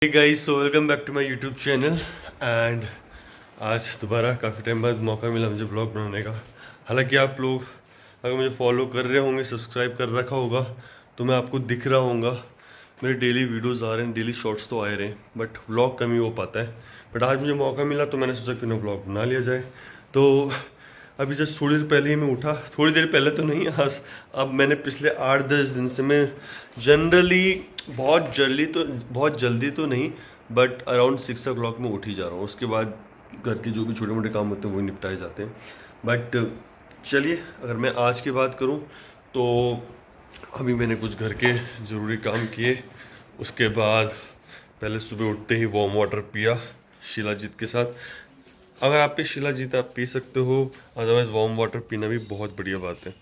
Hey guys, so welcome back to my YouTube channel. And आज दोबारा काफ़ी time बाद मौका मिला मुझे ब्लॉग बनाने का। हालांकि आप लोग अगर मुझे फॉलो कर रहे होंगे, सब्सक्राइब कर रखा होगा, तो मैं आपको दिख रहा होगा मेरे डेली वीडियोस आ रहे हैं, डेली शॉर्ट्स तो आ रहे हैं, बट व्लॉग कम ही हो पाता है। बट आज मुझे मौका मिला तो मैंने सोचा क्यों ना व्लॉग बना लिया जाए। तो अभी जस्ट थोड़ी देर पहले ही मैं उठा, थोड़ी देर पहले तो नहीं, आज अब मैंने पिछले 8-10 दिन से मैं जनरली बहुत जल्दी तो नहीं, बट अराउंड 6 o'clock में उठ ही जा रहा हूँ। उसके बाद घर के जो भी छोटे मोटे काम होते हैं वो निपटाए जाते हैं। बट चलिए, अगर मैं आज की बात करूँ तो अभी मैंने कुछ घर के ज़रूरी काम किए। उसके बाद पहले सुबह उठते ही वार्म वाटर पिया शिलाजीत के साथ। अगर आप पे शिलाजीत आप पी सकते हो, अदरवाइज़ वार्म वाटर पीना भी बहुत बढ़िया बात है।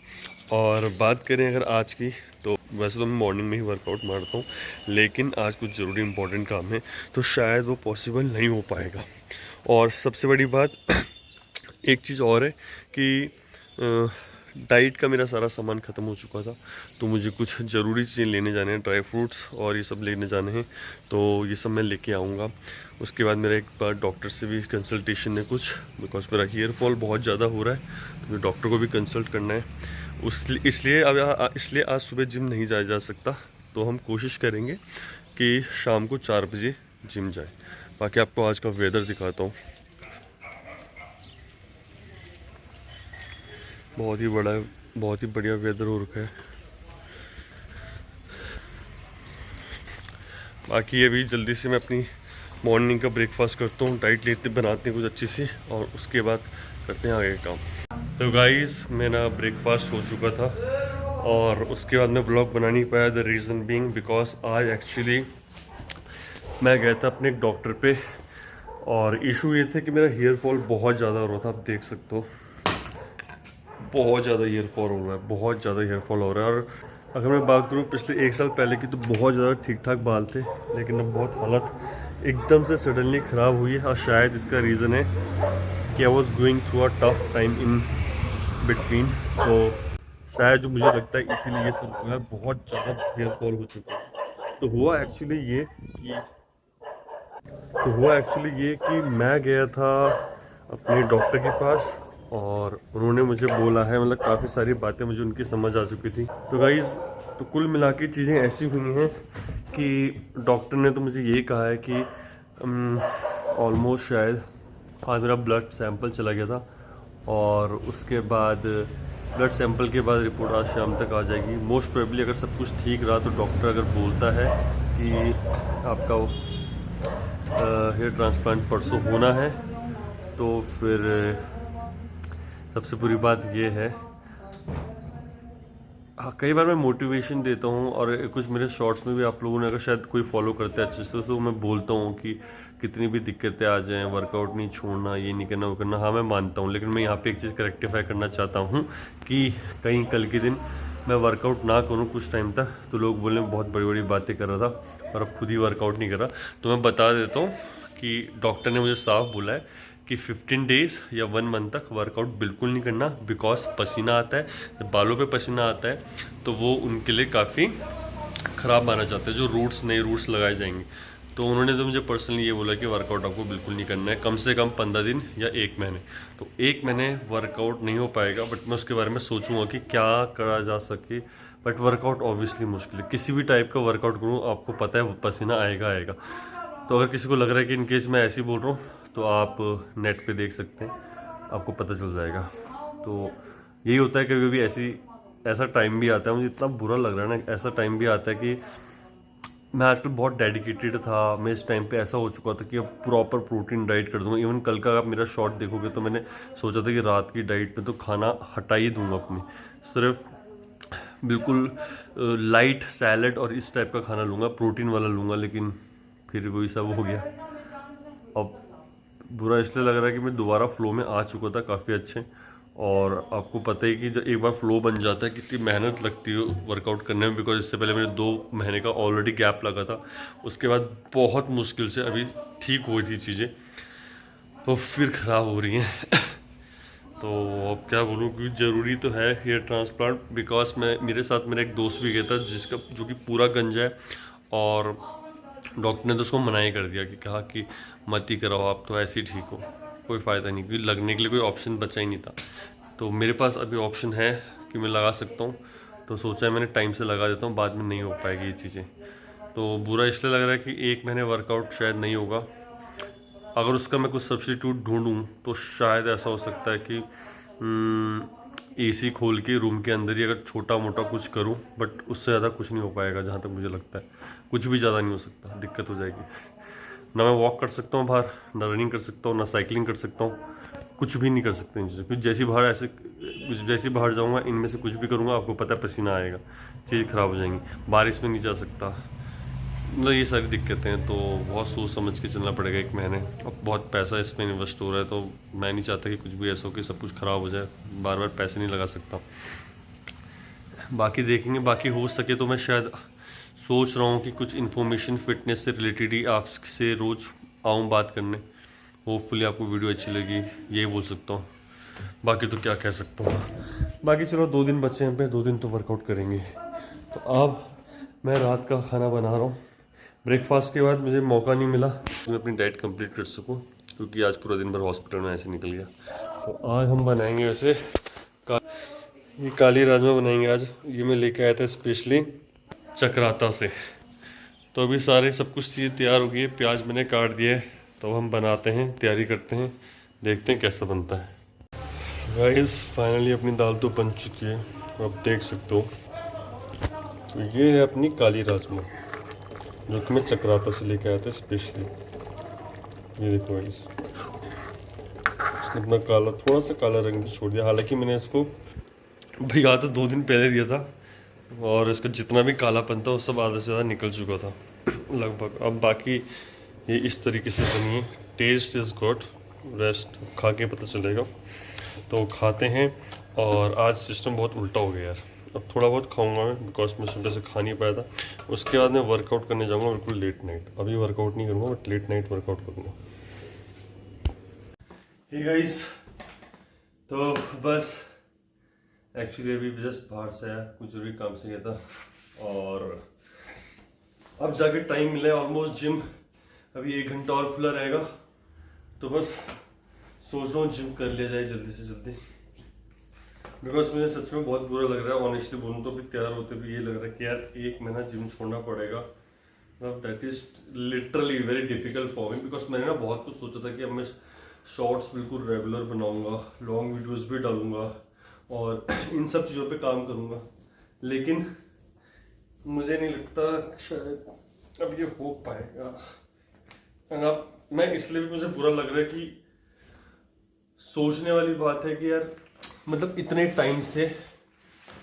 और बात करें अगर आज की, तो वैसे तो मैं मॉर्निंग में ही वर्कआउट मारता हूँ, लेकिन आज कुछ ज़रूरी इंपॉर्टेंट काम है तो शायद वो पॉसिबल नहीं हो पाएगा। और सबसे बड़ी बात एक चीज़ और है कि डाइट का मेरा सारा सामान ख़त्म हो चुका था, तो मुझे कुछ ज़रूरी चीज़ें लेने जाने हैं, ड्राई फ्रूट्स और ये सब लेने जाने हैं, तो ये सब मैं लेके आऊँगा। उसके बाद मेरा एक बार डॉक्टर से भी कंसल्टेशन है कुछ, बिकॉज मेरा हेयर फॉल बहुत ज़्यादा हो रहा है, तो मुझे डॉक्टर को भी कंसल्ट करना है। इसलिए आज सुबह जिम नहीं जाया जा सकता, तो हम कोशिश करेंगे कि शाम को 4 बजे जिम जाए। बाकी आपको आज का वेदर दिखाता हूँ, बहुत ही बढ़िया वेदर हो रखा है। बाकी अभी जल्दी से मैं अपनी मॉर्निंग का ब्रेकफास्ट करता हूँ, डाइट लेते बनाते हैं कुछ अच्छी सी, और उसके बाद करते हैं आगे काम। तो गाइस, मेरा ब्रेकफास्ट हो चुका था और उसके बाद मैं ब्लॉग बना नहीं पाया। द रीज़न बीइंग बिकॉज आज एक्चुअली मैं गया था अपने एक डॉक्टर पे, और इशू ये था कि मेरा हेयर फॉल बहुत ज़्यादा हो रहा था। आप देख सकते हो बहुत ज़्यादा हेयर फॉल हो रहा है, बहुत ज़्यादा हेयर फॉल हो रहा है। और अगर मैं बात करूँ पिछले 1 साल पहले की, तो बहुत ज़्यादा ठीक ठाक बाल थे, लेकिन अब बहुत हालत एकदम से सडनली ख़राब हुई है। और शायद इसका रीज़न है कि I was going through a tough time in between, so शायद जो मुझे लगता है इसीलिए ये सब हुआ है, बहुत ज़्यादा हेयर फॉल हो चुका है। तो हुआ एक्चुअली ये कि मैं गया था अपने डॉक्टर के पास, और उन्होंने मुझे बोला है, मतलब काफ़ी सारी बातें मुझे उनकी समझ आ चुकी थी। तो गाइज़, तो कुल मिला के चीज़ें ऐसी हुई हैं कि डॉक्टर ने तो मुझे ये कहा है कि ऑलमोस्ट शायद आज मेरा ब्लड सैंपल चला गया था, और उसके बाद ब्लड सैंपल के बाद रिपोर्ट आज शाम तक आ जाएगी। मोस्ट प्रोबेबली अगर सब कुछ ठीक रहा तो डॉक्टर अगर बोलता है कि आपका हेयर ट्रांसप्लांट परसों होना है, तो फिर सबसे बुरी बात ये है, हाँ, कई बार मैं मोटिवेशन देता हूँ, और कुछ मेरे शॉर्ट्स में भी आप लोगों ने अगर शायद कोई फॉलो करते हैं अच्छे से, तो मैं बोलता हूँ कि कितनी भी दिक्कतें आ जाएं, वर्कआउट नहीं छोड़ना, ये नहीं करना, वो करना। हाँ, मैं मानता हूँ, लेकिन मैं यहाँ पे एक चीज़ करेक्टिफाई करना चाहता हूँ कि कहीं कल के दिन मैं वर्कआउट ना करूँ कुछ टाइम तक, तो लोग बोले बहुत बड़ी बड़ी बातें कर रहा था और अब खुद ही वर्कआउट नहीं कर रहा। तो मैं बता देता हूँ कि डॉक्टर ने मुझे साफ बोला है कि 15 डेज़ या 1 मंथ तक वर्कआउट बिल्कुल नहीं करना, बिकॉज पसीना आता है, जब बालों पे पसीना आता है तो वो उनके लिए काफ़ी ख़राब माना जाता है, जो नए रूट्स लगाए जाएंगे। तो उन्होंने तो मुझे पर्सनली ये बोला कि वर्कआउट आपको बिल्कुल नहीं करना है, कम से कम 15 दिन या 1 महीने। तो 1 महीने वर्कआउट नहीं हो पाएगा, बट मैं उसके बारे में सोचूंगा कि क्या करा जा सके। बट वर्कआउट ऑब्वियसली मुश्किल है, किसी भी टाइप का वर्कआउट करूँ आपको पता है पसीना आएगा आएगा। तो अगर किसी को लग रहा है कि इन केस मैं ऐसे ही बोल रहा हूँ, तो आप नेट पे देख सकते हैं, आपको पता चल जाएगा। तो यही होता है, कभी कभी ऐसा टाइम भी आता है, मुझे इतना बुरा लग रहा है ना, ऐसा टाइम भी आता है कि मैं आजकल बहुत डेडिकेटेड था, मैं इस टाइम पे ऐसा हो चुका था कि अब प्रॉपर प्रोटीन डाइट कर दूंगा। इवन कल का आप मेरा शॉर्ट देखोगे तो मैंने सोचा था कि रात की डाइट में तो खाना हटा ही दूंगा अपनी, सिर्फ बिल्कुल लाइट सैलड और इस टाइप का खाना लूँगा, प्रोटीन वाला लूँगा, लेकिन फिर वही सब हो गया। अब बुरा इसलिए लग रहा है कि मैं दोबारा फ्लो में आ चुका था काफ़ी अच्छे, और आपको पता ही कि जब एक बार फ्लो बन जाता है कितनी मेहनत लगती है वर्कआउट करने में, बिकॉज इससे पहले मेरे 2 महीने का ऑलरेडी गैप लगा था। उसके बाद बहुत मुश्किल से अभी ठीक हुई थी चीज़ें, तो फिर ख़राब हो रही हैं। तो अब क्या बोलूँ कि ज़रूरी तो है हेयर ट्रांसप्लांट, बिकॉज मेरे साथ मेरा एक दोस्त भी गया था जो कि पूरा गंजा है, और डॉक्टर ने तो उसको मना ही कर दिया कि कहा कि मत ही कराओ, आप तो ऐसे ही ठीक हो, कोई फ़ायदा नहीं, क्योंकि लगने के लिए कोई ऑप्शन बचा ही नहीं था। तो मेरे पास अभी ऑप्शन है कि मैं लगा सकता हूँ, तो सोचा है मैंने टाइम से लगा देता हूँ, बाद में नहीं हो पाएगी ये चीज़ें। तो बुरा इसलिए लग रहा है कि 1 महीने वर्कआउट शायद नहीं होगा। अगर उसका मैं कुछ सब्स्टिट्यूट ढूंढूं तो शायद ऐसा हो सकता है कि एसी खोल के रूम के अंदर ही अगर छोटा मोटा कुछ करूं, बट उससे ज़्यादा कुछ नहीं हो पाएगा जहां तक मुझे लगता है। कुछ भी ज़्यादा नहीं हो सकता, दिक्कत हो जाएगी। ना मैं वॉक कर सकता हूँ बाहर, ना रनिंग कर सकता हूँ, ना साइकिलिंग कर सकता हूँ, कुछ भी नहीं कर सकते इन चीज़ों, क्योंकि जैसे बाहर जाऊँगा इनमें से कुछ भी करूँगा, आपको पता है पसीना आएगा, चीज़ ख़राब हो जाएंगी, बारिश में नहीं जा सकता, मतलब ये सारी दिक्कतें हैं। तो बहुत सोच समझ के चलना पड़ेगा 1 महीने। अब बहुत पैसा इसमें इन्वेस्ट हो रहा है, तो मैं नहीं चाहता कि कुछ भी ऐसा हो कि सब कुछ ख़राब हो जाए, बार बार पैसे नहीं लगा सकता। बाकी देखेंगे, बाकी हो सके तो मैं शायद सोच रहा हूँ कि कुछ इन्फॉर्मेशन फिटनेस से रिलेटेड ही आपसे रोज़ आऊँ बात करने। होपफुली आपको वीडियो अच्छी लगी, यही बोल सकता हूँ। बाकी तो क्या कह सकता हूँ। बाकी चलो 2 दिन बचे हैं पे, 2 दिन तो वर्कआउट करेंगे। तो अब मैं रात का खाना बना रहा हूँ। ब्रेकफास्ट के बाद मुझे मौका नहीं मिला कि मैं अपनी डाइट कंप्लीट कर सकूँ, क्योंकि आज पूरा दिन भर हॉस्पिटल में ऐसे निकल गया। तो आज हम बनाएंगे वैसे ये काली राजमा बनाएंगे आज। ये मैं लेके आया था स्पेशली चक्राता से। तो अभी सारे सब कुछ चीज़ तैयार हो गई है, प्याज मैंने काट दिया है, तो हम बनाते हैं, तैयारी करते हैं, देखते हैं कैसा बनता है। गाइस फाइनली अपनी दाल तो बन चुकी है, आप देख सकते हो। तो ये है अपनी काली राजमा, जो कि मैं चक्राता से लेके आया था स्पेशली। ये देखो गाइस, इसने अपना काला, थोड़ा सा काला रंग भी छोड़ दिया। हालांकि मैंने इसको भिगा तो 2 दिन पहले दिया था, और इसका जितना भी कालापन था वो सब आधा से ज़्यादा निकल चुका था लगभग। अब बाकी ये इस तरीके से बनी है। टेस्ट इज़ गुड, रेस्ट खा के पता चलेगा। तो खाते हैं। और आज सिस्टम बहुत उल्टा हो गया यार। अब थोड़ा बहुत खाऊंगा मैं, बिकॉज मैं सुबह से खा नहीं पाया था। उसके बाद मैं वर्कआउट करने जाऊंगा बिल्कुल लेट नाइट। अभी वर्कआउट नहीं करूंगा, बट लेट नाइट वर्कआउट करूंगा। हे गाइस, तो बस एक्चुअली अभी जस्ट बाहर से आया, कुछ जरूरी काम से गया था, और अब जाके टाइम मिला है ऑलमोस्ट। जिम अभी 1 घंटा और खुला रहेगा, तो बस सोच रहा हूँ जिम कर लिया जाए जल्दी से जल्दी। बिकॉज मुझे सच में बहुत बुरा लग रहा है, ऑनेस्टली बोलूँ तो। भी तैयार होते भी ये लग रहा है कि यार 1 महीना जिम छोड़ना पड़ेगा। That is literally very difficult for me, because मैंने ना बहुत कुछ सोचा था कि अब मैं शॉर्ट्स बिल्कुल रेगुलर बनाऊंगा, लॉन्ग वीडियोस भी डालूंगा, और इन सब चीज़ों पे काम करूंगा। लेकिन मुझे नहीं लगता शायद अब ये हो पाएगा। अब मैं इसलिए भी, मुझे बुरा लग रहा है कि सोचने वाली बात है कि यार मतलब इतने टाइम से,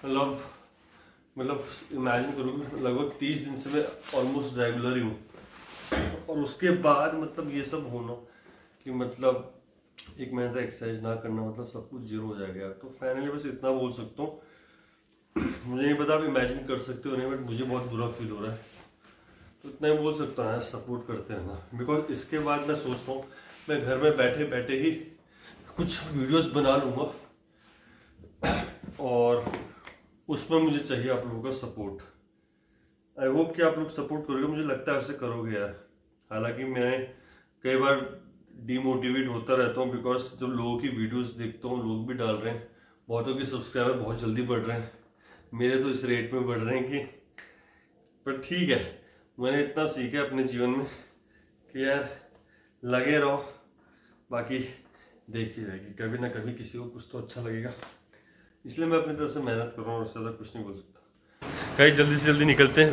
मतलब इमेजिन करूँ, लगभग 30 दिन से मैं ऑलमोस्ट रेगुलर ही हूँ, और उसके बाद मतलब ये सब होना कि मतलब 1 महीने तक एक्सरसाइज ना करना, मतलब सब कुछ जीरो हो जाएगा। तो फाइनली बस इतना बोल सकता हूँ। मुझे नहीं पता आप इमेजिन कर सकते हो नहीं, बट मुझे बहुत बुरा फील हो रहा है। तो इतना ही बोल सकता हूँ यार, सपोर्ट करते हैं ना। बिकॉज इसके बाद मैं सोच रहा हूँ मैं घर में बैठे बैठे ही कुछ वीडियोस बना लूँगा, और उसमें मुझे चाहिए आप लोगों का सपोर्ट। आई होप कि आप लोग सपोर्ट करोगे, मुझे लगता है ऐसे करोगे यार। हालांकि मैं कई बार डीमोटिवेट होता रहता हूँ, बिकॉज जब लोगों की वीडियोस देखता हूँ, लोग भी डाल रहे हैं, बहुतों के सब्सक्राइबर बहुत जल्दी बढ़ रहे हैं, मेरे तो इस रेट में बढ़ रहे हैं कि, पर ठीक है, मैंने इतना सीखा अपने जीवन में कि यार लगे रहो, बाकी देखी जाएगी, कभी ना कभी किसी को कुछ तो अच्छा लगेगा। इसलिए मैं अपनी तरफ से मेहनत कर रहा हूँ, और उससे ज़्यादा कुछ नहीं बोल सकता। कहीं जल्दी से जल्दी निकलते हैं,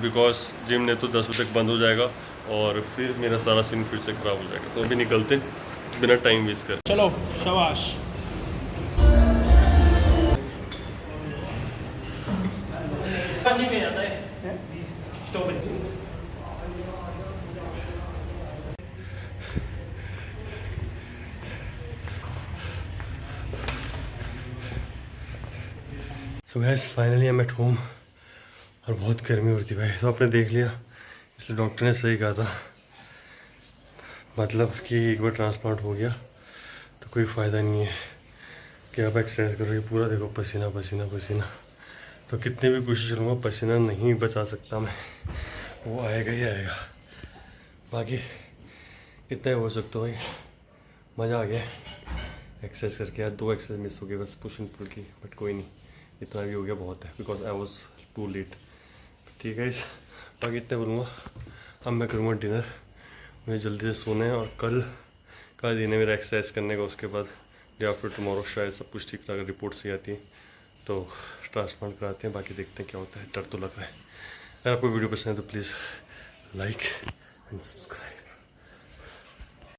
बिकॉज जिम ने तो 10 बजे तक बंद हो जाएगा, और फिर मेरा सारा सीन फिर से ख़राब हो जाएगा। तो अभी निकलते हैं बिना टाइम वेस्ट कर। चलो शाबाश। सो gas finally I am at home, और बहुत गर्मी होती है भाई। तो आपने देख लिया, इसलिए डॉक्टर ने सही कहा था, मतलब कि एक बार ट्रांसप्लांट हो गया तो कोई फ़ायदा नहीं है कि आप एक्सरसाइज करोगे। पूरा देखो पसीना पसीना पसीना, तो कितनी भी कोशिश करूँगा पसीना नहीं बचा सकता मैं, वो आएगा ही आएगा। बाकी इतना ही हो सकता भाई, मज़ा आ गया एक्सरसाइज करके। यार 2 एक्सरसाइज मिस हो गए बस पुश एंड पुल की, बट कोई नहीं, इतना भी हो गया बहुत है, because I was too late. ठीक है इस, बाकी इतना बोलूँगा। अब मैं करूँगा डिनर, मुझे जल्दी से सोना है, और कल दिन है मेरा एक्सरसाइज करने का। उसके बाद डे आफ्टर टुमारो शायद सब कुछ ठीक लगा, रिपोर्ट सही आती है तो ट्रांसप्लांट कराते हैं। बाकी देखते हैं क्या होता है, डर तो लग रहा है। अगर आपको वीडियो पसंद है तो प्लीज़ लाइक एंड सब्सक्राइब।